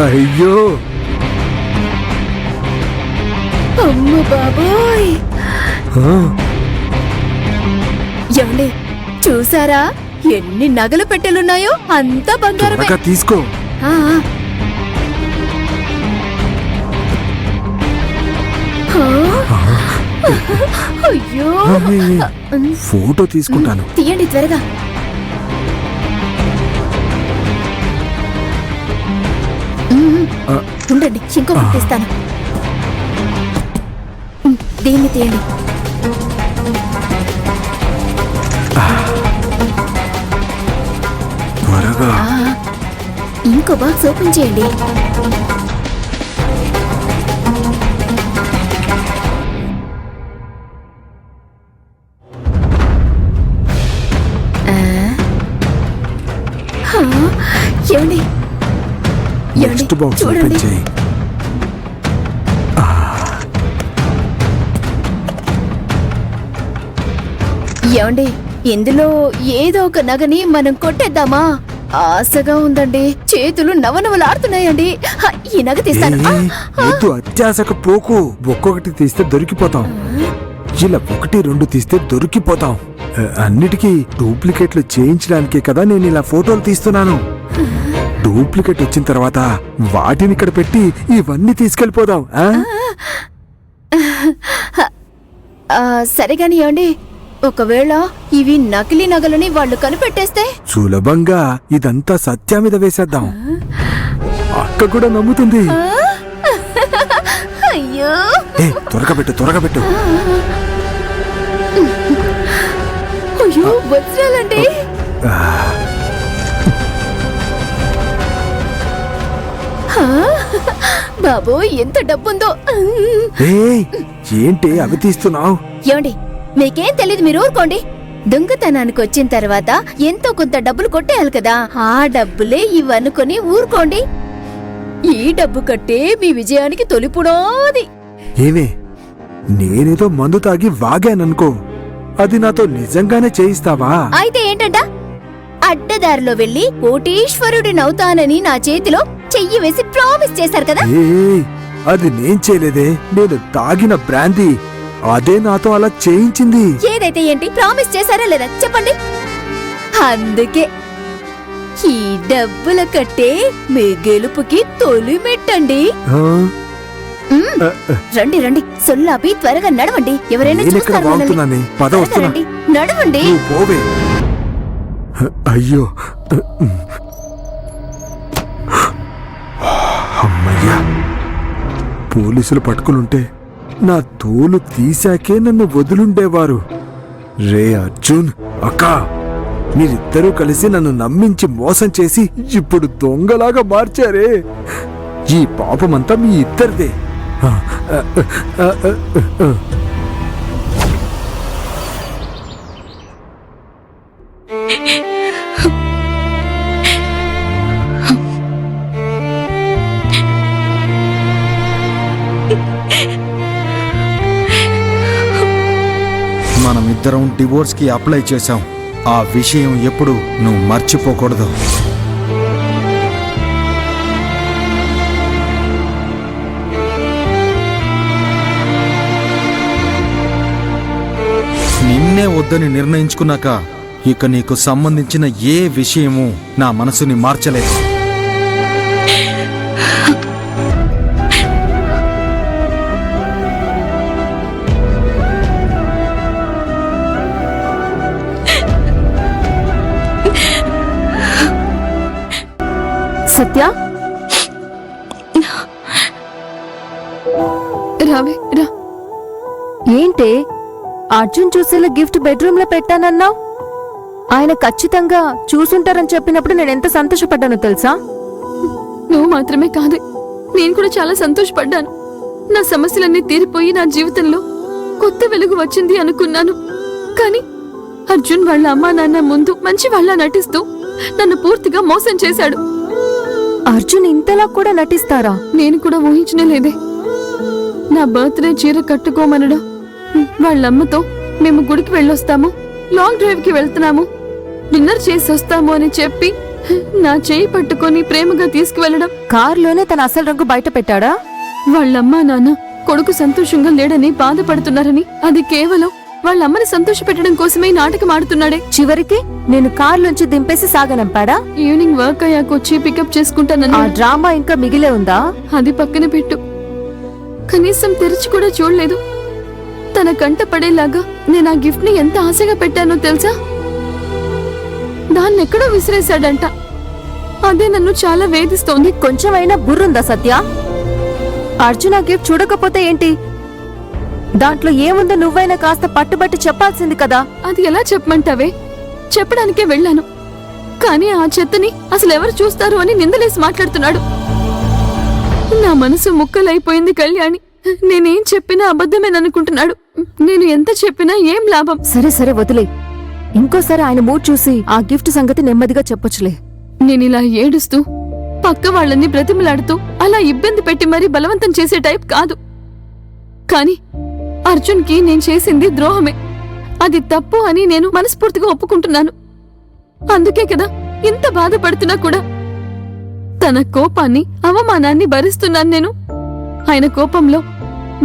అయ్యో అమ్మ బాబోయ్! ఏమండి చూసారా ఎన్ని నగలు పెట్టెలున్నాయో? అంతా బంగారమే. త్వరగా తీసుకో. ఆ, ఆ. అయ్యో ఫోటో తీసుకుంటాను. తీయండి త్వరగా. ఉండండి ఇంకొకటి తీస్తాను. దీన్ని తీయండి. త్వరగా. ఇంకో బాక్స్ ఓపెన్ చేయండి. ఏమండి నెక్స్ట్ బాక్స్ ఓపెన్ చూడండి. చేయి. ఏమండి ఇందులో ఏదో ఒక నగని మనం కొట్టేద్దామా? ఆశగా ఉందండి. చేతులు నవనవలాడుతున్నాయండి. ఈ నగ తీస్తాను. వద్దు, అత్యాశకు పోకు. ఒక్కొక్కటి తీస్తే దొరికిపోతాం. ఇలా 1, 2 తీస్తే దొరికిపోతాం. అన్నిటికీ డూప్లికేట్లు చేయించడానికే కదా నేను ఇలా ఫోటోలు తీస్తున్నాను. డూప్లికేట్ వచ్చిన తర్వాత వాటిని ఇక్కడ పెట్టి ఇవన్నీ తీసుకెళ్ళిపోదాం. సరేగాని ఏమండి ఒకవేళ ఇవి నకిలీ నగలని వాళ్ళు కనిపెట్టేస్తే? సులభంగా ఇదంతా సత్య మీద వేసేద్దాం. అక్క కూడా నమ్ముతుంది. అయ్యో త్వరగా పెట్టు, త్వరగా పెట్టు. అయ్యో వజ్రాలండి. బాబోయ్ ఎంత డబ్బుందో. ఏంటి అవి తీస్తున్నావు? ఏమండి మీకేం తెలీదు, మీరు ఊరుకోండి. దొంగతనానికి వచ్చిన తర్వాత ఎంతో కొంత డబ్బులు కొట్టేయాలి కదా, ఆ డబ్బులే ఇవనుకొని ఊరుకోండి. ఈ డబ్బు కట్టే మీ విజయానికి తొలిపునాది. ఏమే, నేనేదో మందు తాగి వాగాననుకో, అది నాతో నిజంగానే చేయిస్తావా? అయితే ఏంటంట? అడ్డదారిలో వెళ్లి కోటీశ్వరుడినవుతానని నా చేతిలో చెయ్యి వేసి ప్రామిస్ చేశారు కదా. అది నేను చేయలేదే, నేను తాగిన బ్రాందీ అదే నాతో అలా చేయించింది. ఏదైతే ఏంటి, ప్రామిస్ చేశారా లేదా చెప్పండి. అందుకే ఈ డబ్బుల కట్టే మీ గెలుపుకి తొలిమెట్టండి. రండి రండి, సొల్లాపి త్వరగా నడవండి. ఎవరైనా చూస్తారు మనల్ని. రండి, నడవండి. అయ్యో అమ్మయ్యా, పోలీసులు పట్టుకునుంటే నా తోలు తీశాకే నన్ను వదులుండేవారు. రే అర్జున్, అక్క, మీరిద్దరూ కలిసి నన్ను నమ్మించి మోసం చేసి ఇప్పుడు దొంగలాగా మార్చారే. ఈ పాపమంతా మీ ఇద్దరిదే. మనమిద్దరం డివోర్స్ కి అప్లై చేశాం. ఆ విషయం ఎప్పుడు నువ్వు మర్చిపోకూడదు. నిన్నే వద్దని నిర్ణయించుకున్నాక ఇక నీకు సంబంధించిన ఏ విషయము నా మనసుని మార్చలేదు. సత్య, రావే రా. ఏంటే అర్జున్ చూసేలా గిఫ్ట్ బెడ్రూమ్ లో పెట్టానన్నావు? ఆయన ఖచ్చితంగా చూసుంటారని చెప్పినప్పుడు నేను ఎంత సంతోషపడ్డానో తెలుసా? నువ్వు మాత్రమే కాదు, నేను కూడా చాలా సంతోషపడ్డాను. నా సమస్యలన్నీ తీరిపోయి నా జీవితంలో కొత్త వెలుగు వచ్చింది అనుకున్నాను. కానీ అర్జున్ వాళ్ళ అమ్మా నాన్న ముందు మంచి వాళ్ళ నటిస్తూ నన్ను పూర్తిగా మోసం చేశాడు. అర్జున్ ఇంతలా కూడా నటిస్తారా? నేను కూడా ఊహించనే లేదే. నా బర్త్డే చీర కట్టుకోమనడం, వాళ్ళమ్మతో మేము గుడికి వెళ్ళొస్తాము, లాంగ్ డ్రైవ్ కి వెళ్తున్నాము, డిన్నర్ చేసి వస్తాము అని చెప్పి నా చేయి పట్టుకొని ప్రేమగా తీసుకువెళ్లడం, కారులోనే తన అసలు రంగు బయట పెట్టాడా? వాళ్ళమ్మా నాన్న కొడుకు సంతోషంగా లేడని బాధపడుతున్నారని, అది కేవలం వాళ్ళమ్మని సంతోషపెట్టడం కోసమే ఈ నాటకం ఆడుతున్నాడే. చివరికి నేను కారులోంచి దింపేసి సాగనంపాడా? ఈవినింగ్ వర్క్ అయ్యాక వచ్చి పికప్ ఆ చేసుకుంటానన్నా. డ్రామా ఇంకా మిగిలే ఉందా? అది పక్కన పెట్టు, కనీసం తెరిచి కూడా చూడలేదు. తన కంట పడేలాగా నేను ఆ గిఫ్ట్ ని ఎంత ఆశగా పెట్టానో తెలుసా? దాన్నెక్కడో విసిరేశాడంట. అదే నన్ను చాలా వేధిస్తోంది. కొంచెమైనా బుర్రుందా సత్య? అర్జున్ ఆ గిఫ్ట్ చూడకపోతే ఏంటి? దాంట్లో ఏముందో నువ్వైనా కాస్త పట్టుబట్టి చెప్పాల్సింది కదా. అది ఎలా చెప్పమంటావే? చెప్పడానికే వెళ్ళాను, కానీ ఆ చెత్తని అసలు ఎవరు చూస్తారు అని నిందలేసి మాట్లాడుతున్నాడు. నా మనసు ముక్కలైపోయింది కళ్యాణి. నేనేం చెప్పినా అబద్ధమేననుకుంటున్నాడు. నేను ఎంత చెప్పినా ఏం లాభం? సరే సరే వదిలే. ఇంకోసారి ఆయన మూడ్ చూసి ఆ గిఫ్ట్ సంగతి నెమ్మదిగా చెప్పొచ్చులే. నేనిలా ఏడుస్తూ పక్క వాళ్ళని బ్రతిమలాడుతూ అలా ఇబ్బంది పెట్టి మరీ బలవంతం చేసే టైప్ కాదు. కాని అర్జున్కి నేను చేసింది ద్రోహమే. అది తప్పు అని నేను మనస్ఫూర్తిగా ఒప్పుకుంటున్నాను. అందుకే కదా ఇంత బాధపడుతున్నా కూడా తన కోపాన్ని, అవమానాన్ని భరిస్తున్నాను నేను. ఆయన కోపంలో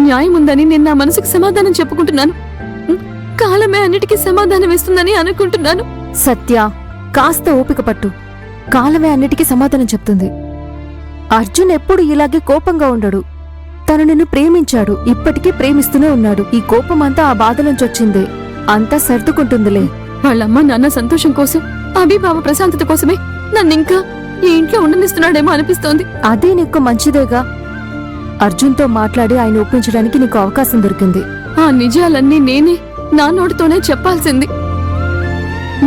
న్యాయముందని నేను నా మనసుకు సమాధానం చెప్పుకుంటున్నాను. కాలమే అన్నిటికీ సమాధానం ఇస్తుందని అనుకుంటున్నాను. సత్య, కాస్త ఓపిక పట్టు. కాలమే అన్నిటికీ సమాధానం చెప్తుంది. అర్జున్ ఎప్పుడు ఇలాగే కోపంగా ఉండడు. తను నిన్ను ప్రేమించాడు, ఇప్పటికీ ప్రేమిస్తూనే ఉన్నాడు. ఈ కోపమంతా ఆ బాధలోంచొచ్చిందే. అంతా సర్దుకుంటుందిలే. వాళ్ళమ్మ నాన్న సంతోషం కోసం, అభిబావ ప్రశాంతత కోసమే నన్నింకా ఈ ఇంట్లో ఉండనిస్తున్నాడేమో అనిపిస్తోంది. అదే నీకు మంచిదేగా. అర్జున్తో మాట్లాడి ఆయన ఒప్పించడానికి నీకు అవకాశం దొరికింది. ఆ నిజాలన్నీ నేనే నా నోటితోనే చెప్పాల్సింది.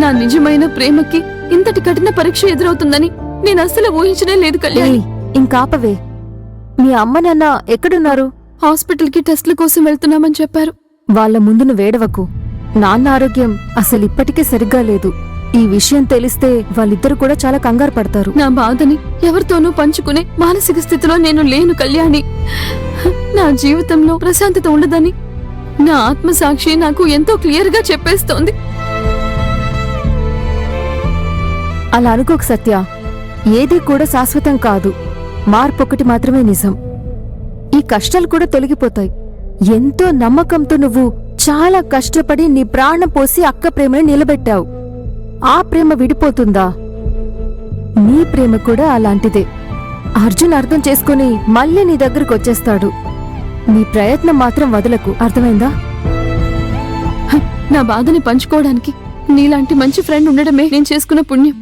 నా నిజమైన ప్రేమకి ఇంతటి కఠిన పరీక్ష ఎదురవుతుందని నేను అస్సలు ఊహించనే లేదు కళ్యాణి. ఇంకాపవే. మీ అమ్మ నాన్న ఎక్కడున్నారు? హాస్పిటల్కి టెస్ట్ల కోసం వెళ్తున్నామని చెప్పారు. వాళ్ళ ముందును వేడవకు. నాన్న ఆరోగ్యం అసలు ఇప్పటికే సరిగ్గా లేదు. ఈ విషయం తెలిస్తే వాళ్ళిద్దరు కూడా చాలా కంగారు పడతారు. నా బాధని ఎవరితోనూ పంచుకునే మానసిక స్థితిలో నేను లేను కళ్యాణి. నా జీవితంలో ప్రశాంతత ఉండదని నా ఆత్మసాక్షి నాకు ఎంతో క్లియర్గా చెప్పేస్తోంది. అలా అనుకోకు సత్య. ఏదీ కూడా శాశ్వతం కాదు. మార్పొకటి మాత్రమే నిజం. ఈ కష్టాలు కూడా తొలగిపోతాయి. ఎంతో నమ్మకంతో నువ్వు చాలా కష్టపడి నీ ప్రాణం పోసి అక్క ప్రేమను నిలబెట్టావు. ఆ ప్రేమ విడిపోతుందా? నీ ప్రేమ కూడా అలాంటిదే. అర్జున్ అర్థం చేసుకుని మళ్ళీ నీ దగ్గరకు వచ్చేస్తాడు. నీ ప్రయత్నం మాత్రం వదలకు. అర్థమైందా? నా బాధని పంచుకోవడానికి నీలాంటి మంచి ఫ్రెండ్ ఉండడమే నేను చేసుకున్న పుణ్యం.